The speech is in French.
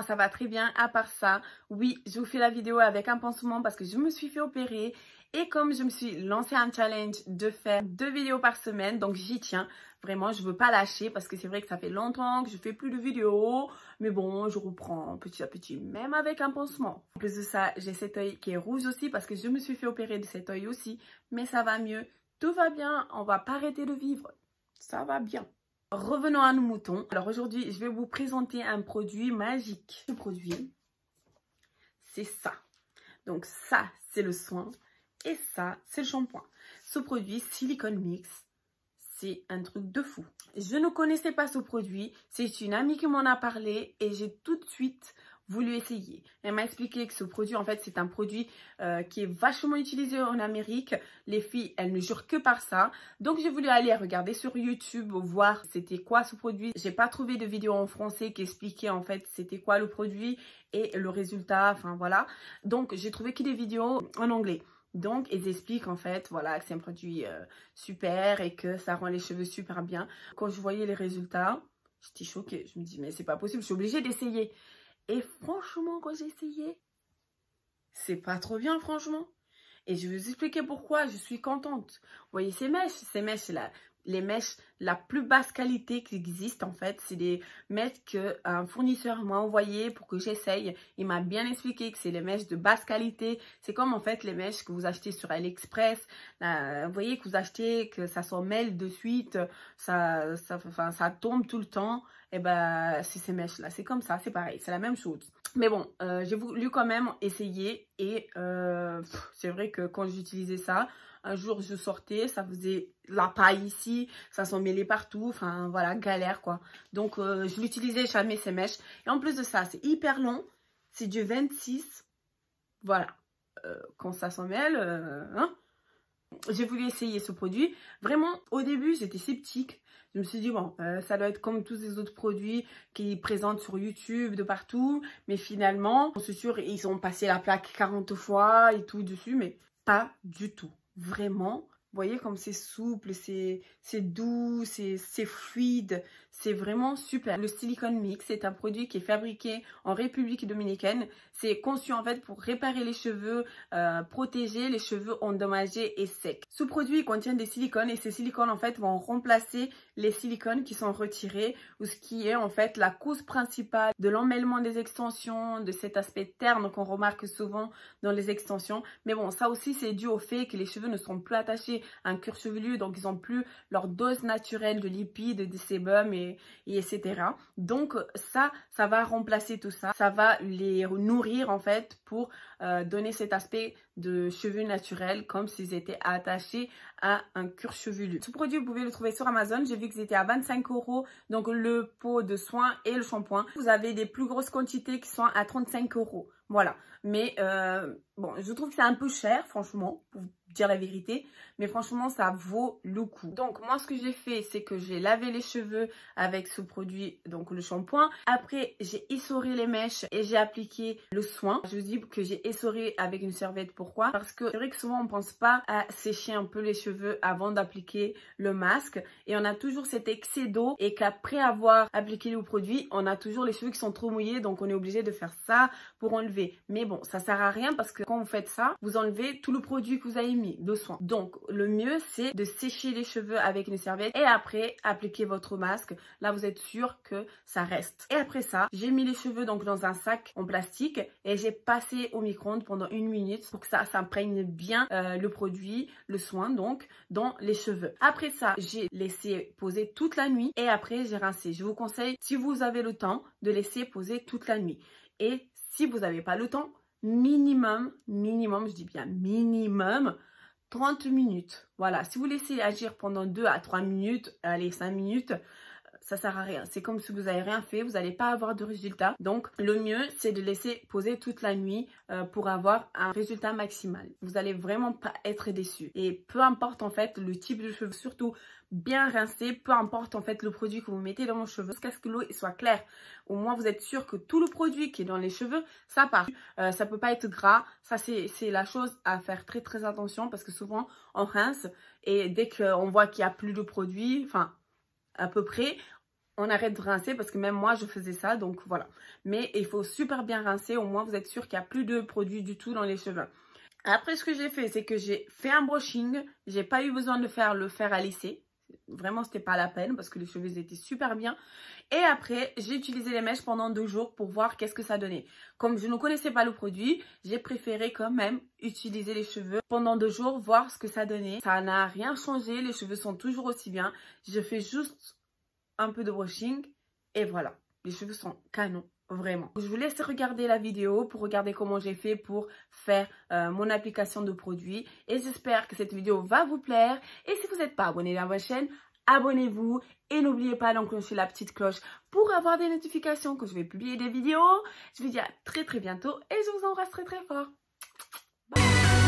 ça va très bien. À part ça, oui, je vous fais la vidéo avec un pansement parce que je me suis fait opérer. Et comme je me suis lancé un challenge de faire 2 vidéos par semaine, donc j'y tiens. Vraiment, je ne veux pas lâcher parce que c'est vrai que ça fait longtemps que je fais plus de vidéos. Mais bon, je reprends petit à petit, même avec un pansement. En plus de ça, j'ai cet œil qui est rouge aussi parce que je me suis fait opérer de cet œil aussi. Mais ça va mieux, tout va bien, on va pas arrêter de vivre. Ça va bien. Revenons à nos moutons. Alors aujourd'hui, je vais vous présenter un produit magique. Ce produit, c'est ça. Donc ça, c'est le soin. Et ça, c'est le shampoing. Ce produit, Silicone Mix, c'est un truc de fou. Je ne connaissais pas ce produit. C'est une amie qui m'en a parlé et j'ai tout de suite voulu essayer. Elle m'a expliqué que ce produit, en fait, c'est un produit qui est vachement utilisé en Amérique. Les filles, elles ne jurent que par ça. Donc, j'ai voulu aller regarder sur YouTube, voir c'était quoi ce produit. J'ai pas trouvé de vidéo en français qui expliquait, en fait, c'était quoi le produit et le résultat. Enfin, voilà. Donc, j'ai trouvé que des vidéos en anglais. Donc, ils expliquent en fait, voilà, que c'est un produit super et que ça rend les cheveux super bien. Quand je voyais les résultats, j'étais choquée. Je me dis, mais c'est pas possible, je suis obligée d'essayer. Et franchement, quand j'ai essayé, c'est pas trop bien, franchement. Et je vais vous expliquer pourquoi je suis contente. Vous voyez ces mèches, c'est les mèches la plus basse qualité qui existe en fait. C'est des mèches qu'un fournisseur m'a envoyé pour que j'essaye. Il m'a bien expliqué que c'est les mèches de basse qualité. C'est comme en fait les mèches que vous achetez sur AliExpress. Vous voyez que vous achetez, que ça s'en mêle de suite, ça tombe tout le temps. Et ben c'est ces mèches là, c'est comme ça, c'est pareil, c'est la même chose. Mais bon, j'ai voulu quand même essayer et c'est vrai que quand j'utilisais ça, un jour je sortais, ça faisait la paille ici, ça s'en mêlait partout, enfin voilà, galère quoi. Donc je l'utilisais jamais ces mèches. Et en plus de ça, c'est hyper long, c'est du 26, voilà. Quand ça s'en mêle, hein. J'ai voulu essayer ce produit. Vraiment, au début, j'étais sceptique. Je me suis dit, bon, ça doit être comme tous les autres produits qu'ils présentent sur YouTube, de partout. Mais finalement, c'est sûr, ils ont passé la plaque 40 fois et tout dessus, mais pas du tout. Vraiment, vous voyez comme c'est souple, c'est doux, c'est fluide. C'est vraiment super. Le Silicone Mix, c'est un produit qui est fabriqué en République dominicaine. C'est conçu en fait pour réparer les cheveux, protéger les cheveux endommagés et secs. Ce produit contient des silicones et ces silicones en fait vont remplacer les silicones qui sont retirés, ou ce qui est en fait la cause principale de l'emmêlement des extensions, de cet aspect terne qu'on remarque souvent dans les extensions. Mais bon, ça aussi c'est dû au fait que les cheveux ne sont plus attachés à un cuir chevelu, donc ils n'ont plus leur dose naturelle de lipides, de sébum et etc. Donc ça va remplacer tout ça. Ça va les nourrir en fait pour donner cet aspect de cheveux naturels comme s'ils étaient attachés à un cuir chevelu. Ce produit, vous pouvez le trouver sur Amazon. J'ai vu qu'ils étaient à 25 €. Donc le pot de soin et le shampoing. Vous avez des plus grosses quantités qui sont à 35 €. Voilà. Mais bon, je trouve que c'est un peu cher, franchement, pour dire la vérité. Mais franchement, ça vaut le coup. Donc moi, ce que j'ai fait, c'est que j'ai lavé les cheveux avec ce produit, donc le shampoing. Après, j'ai essoré les mèches et j'ai appliqué le soin. Je vous dis que j'ai essoré avec une serviette. Pourquoi? Parce que c'est vrai que souvent, on pense pas à sécher un peu les cheveux avant d'appliquer le masque. Et on a toujours cet excès d'eau et qu'après avoir appliqué le produit, on a toujours les cheveux qui sont trop mouillés. Donc, on est obligé de faire ça pour enlever. Mais bon, ça sert à rien parce que quand vous faites ça, vous enlevez tout le produit que vous avez mis de soin. Donc, le mieux, c'est de sécher les cheveux avec une serviette et après, appliquer votre masque. Là, vous êtes sûr que ça reste. Et après ça, j'ai mis les cheveux donc dans un sac en plastique et j'ai passé au micro-ondes pendant 1 minute pour que ça s'imprègne bien le produit, le soin donc, dans les cheveux. Après ça, j'ai laissé poser toute la nuit et après, j'ai rincé. Je vous conseille, si vous avez le temps, de laisser poser toute la nuit. Et si vous n'avez pas le temps, minimum, je dis bien minimum, 30 minutes. Voilà, si vous laissez agir pendant 2 à 3 minutes, allez 5 minutes, ça sert à rien. C'est comme si vous n'avez rien fait, vous n'allez pas avoir de résultat. Donc, le mieux, c'est de laisser poser toute la nuit pour avoir un résultat maximal. Vous n'allez vraiment pas être déçu. Et peu importe en fait le type de cheveux, surtout bien rincé, peu importe en fait le produit que vous mettez dans vos cheveux, jusqu'à ce que l'eau soit claire. Au moins, vous êtes sûr que tout le produit qui est dans les cheveux, ça part. Ça peut pas être gras. Ça, c'est la chose à faire très très attention parce que souvent, on rince et dès qu'on voit qu'il n'y a plus de produit, enfin, à peu près, on arrête de rincer parce que même moi je faisais ça, donc voilà. Mais il faut super bien rincer, au moins vous êtes sûr qu'il n'y a plus de produit du tout dans les cheveux. Après, ce que j'ai fait, c'est que j'ai fait un brushing. J'ai pas eu besoin de faire le fer à lisser. Vraiment, c'était pas la peine parce que les cheveux étaient super bien. Et après, j'ai utilisé les mèches pendant 2 jours pour voir qu'est-ce que ça donnait. Comme je ne connaissais pas le produit, j'ai préféré quand même utiliser les cheveux pendant 2 jours, voir ce que ça donnait. Ça n'a rien changé, les cheveux sont toujours aussi bien. Je fais juste un peu de brushing et voilà. Les cheveux sont canons. Vraiment. Je vous laisse regarder la vidéo pour regarder comment j'ai fait pour faire mon application de produit. Et j'espère que cette vidéo va vous plaire. Et si vous n'êtes pas abonné à ma chaîne, abonnez-vous. Et n'oubliez pas d'enclencher la petite cloche pour avoir des notifications quand je vais publier des vidéos. Je vous dis à très bientôt et je vous embrasse très fort. Bye.